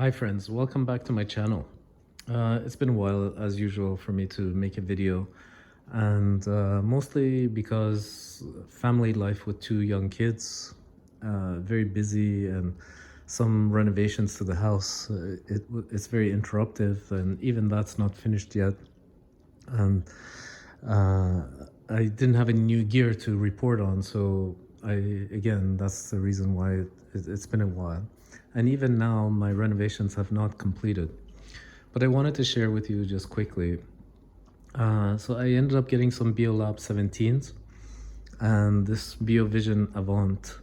Hi friends, welcome back to my channel. It's been a while as usual for me to make a video, and mostly because family life with two young kids, very busy, and some renovations to the house. It's very interruptive, and even that's not finished yet. And uh, I didn't have any new gear to report on, so that's the reason why it's been a while. And even now, my renovations have not completed. But I wanted to share with you just quickly. So I ended up getting some Beolab 17s and this BeoVision Avant.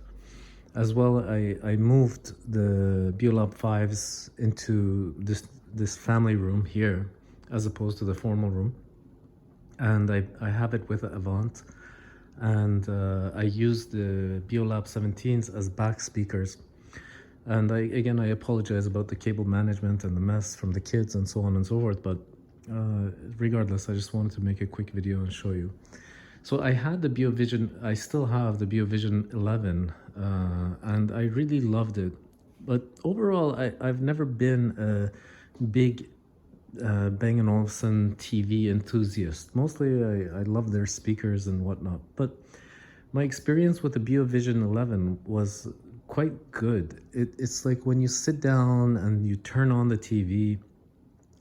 As well, I moved the Beolab 5s into this family room here, as opposed to the formal room. And I have it with Avant. And I use the Beolab 17s as back speakers. And I apologize about the cable management and the mess from the kids and so on and so forth, but regardless, I just wanted to make a quick video and show you. So I had the BeoVision, I still have the BeoVision 11, and I really loved it. But overall, I've never been a big Bang & Olufsen TV enthusiast. Mostly I love their speakers and whatnot, but my experience with the BeoVision 11 was quite good. It's like when you sit down and you turn on the TV,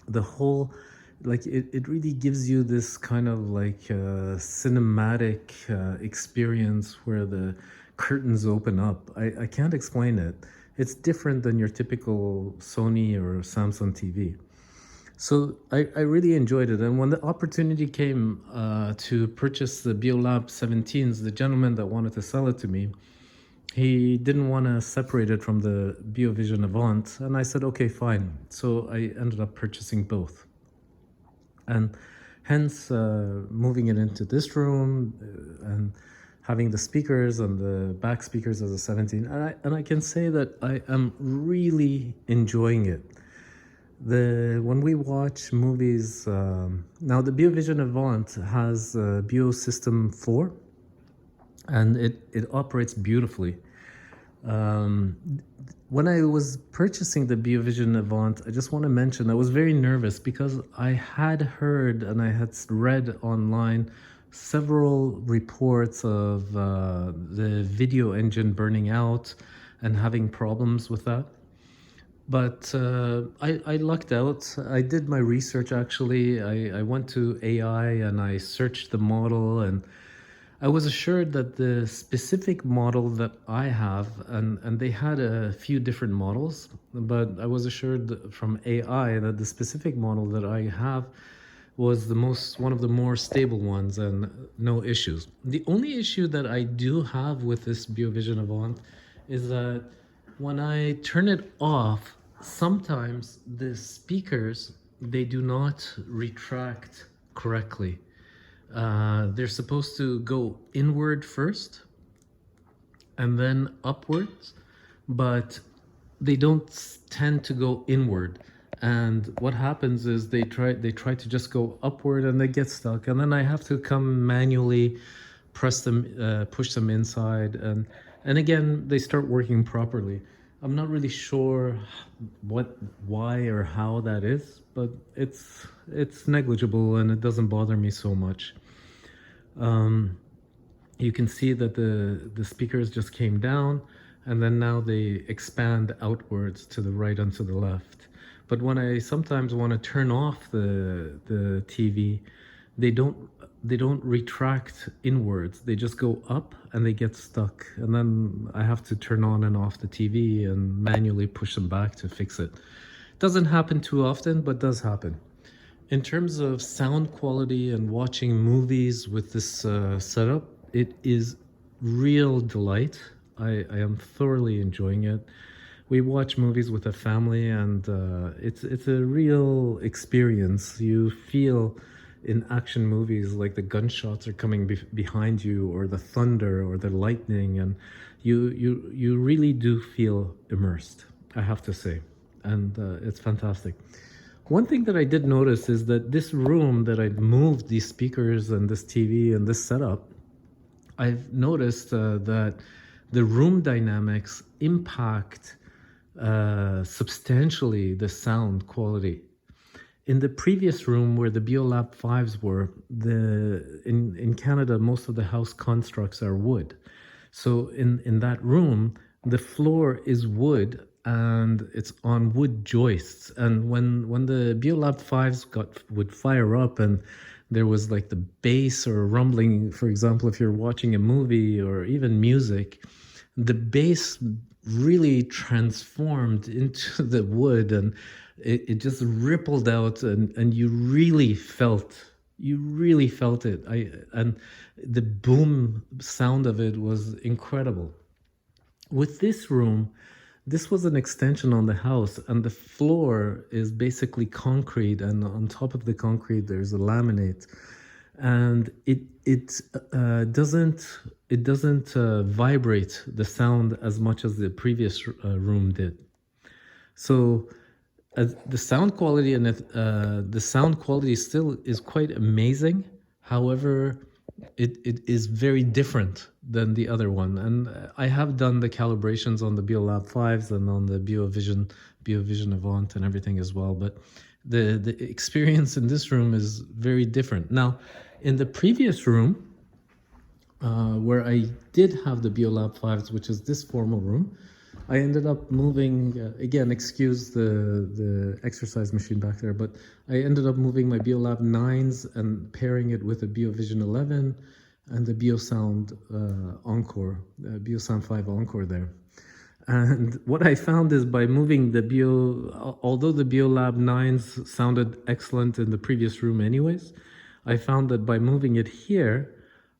the whole, like it really gives you this kind of like cinematic experience where the curtains open up. I can't explain it. It's different than your typical Sony or Samsung TV. So I really enjoyed it. And when the opportunity came to purchase the Beolab 17s, the gentleman that wanted to sell it to me, he didn't want to separate it from the BeoVision Avant. And I said, okay, fine. So I ended up purchasing both. And hence moving it into this room and having the speakers and the back speakers as a 17. And I can say that I am really enjoying it. When we watch movies, now the BeoVision Avant has Beo System 4, and it operates beautifully. When I was purchasing the BeoVision Avant, I just want to mention I was very nervous because I had heard and I had read online several reports of the video engine burning out and having problems with that. But I lucked out. I did my research actually. I went to AI and I searched the model, and I was assured that the specific model that I have, and they had a few different models, but I was assured from AI that the specific model that I have was one of the more stable ones and no issues. The only issue that I do have with this BeoVision Avant is that when I turn it off, sometimes the speakers, they do not retract correctly. They're supposed to go inward first and then upwards, but they don't tend to go inward. And what happens is they try to just go upward and they get stuck, and then I have to come manually press them, push them inside, and again they start working properly. I'm not really sure why or how that is, but it's negligible and it doesn't bother me so much. You can see that the speakers just came down, and then now they expand outwards to the right and to the left. But when I sometimes want to turn off the TV, they don't retract inwards. They just go up and they get stuck. And then I have to turn on and off the TV and manually push them back to fix it. Doesn't happen too often, but does happen. In terms of sound quality and watching movies with this setup, it is real delight. I am thoroughly enjoying it. We watch movies with a family, and it's a real experience. You feel in action movies like the gunshots are coming behind you, or the thunder or the lightning, and you really do feel immersed, I have to say, and it's fantastic. One thing that I did notice is that this room that I've moved these speakers and this TV and this setup, I've noticed that the room dynamics impact substantially the sound quality. In the previous room where the Beolab 5s were, in Canada, most of the house constructs are wood. So in that room, the floor is wood and it's on wood joists. And when the Beolab 5s would fire up and there was like the bass or rumbling, for example, if you're watching a movie or even music, the bass really transformed into the wood and it just rippled out and you really felt it. And the boom sound of it was incredible. With this room, this was an extension on the house and the floor is basically concrete, and on top of the concrete there's a laminate, and it doesn't vibrate the sound as much as the previous room did. So the sound quality and the sound quality still is quite amazing. However, it is very different than the other one. And I have done the calibrations on the Beolab 5s and on the BeoVision Avant and everything as well. But the experience in this room is very different. Now, in the previous room, where I did have the Beolab 5s, which is this formal room, I ended up moving, again, excuse the exercise machine back there, but I ended up moving my Beolab 9s and pairing it with a BeoVision 11 and the Beosound Encore, Beosound 5 Encore there. And what I found is by moving although the Beolab 9s sounded excellent in the previous room anyways, I found that by moving it here,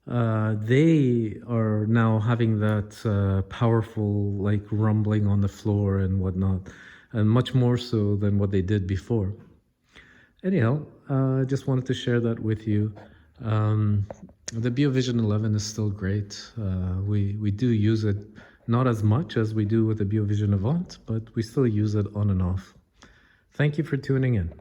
they are now having that powerful like rumbling on the floor and whatnot, and much more so than what they did before. Anyhow, I just wanted to share that with you. The BeoVision 11 is still great. We do use it, not as much as we do with the BeoVision Avant, but we still use it on and off. Thank you for tuning in.